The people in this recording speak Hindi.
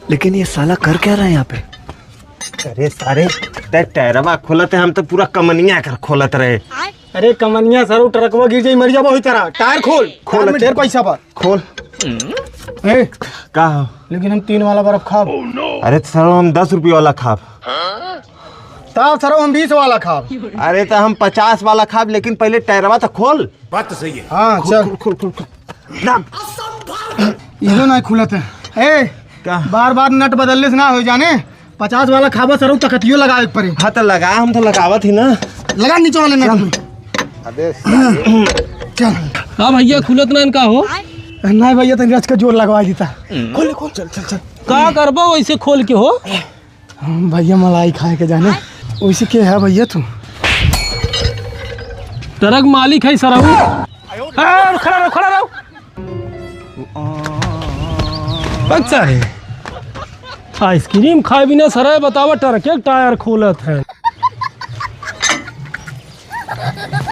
लेकिन ये साला कर क्या रहा है यहाँ पे? अरे सारे टायरवा खोलते हम तो पूरा कमनिया कर खोलत रहे। अरे कमनिया सर ट्रकवा गिर जाई मर जाबो होई तरह। टायर खोल खोल में ढेर पैसा बा। खोल ए का हो? लेकिन हम 3 वाला बर्फ खाब। अरे सर हम 10 रुपये वाला खाब। तब सर हम 20 वाला खाब। अरे तो हम 50 वाला खाब, लेकिन पहले टायरवा तो खोल। बात तो सही है। हाँ चल खोल खोल खोल दाम। इहो नहीं खुलत है। ए क्या? बार बार नट बदलने से ना हो जाने। 50 वाला खाबा सर तकतियो लगावे पड़े। हाँ तो लगा, हम तो लगावत ही ना। लगा नीचे वाले नट में। चल हाँ भैया खुलत ना इनका हो। नहीं भैया तनी रच का जोर लगवा देता। खोल खोल चल चल चल। का करबो वैसे खोल के हो? भैया मलाई खाए के जाने वैसे के है भैया तू? ट्रक मालिक है सर। खड़ा रहो खड़ा रहो। अच्छा है आइसक्रीम खाए बिना सराय बतावा ट्रक के टायर खोलत है।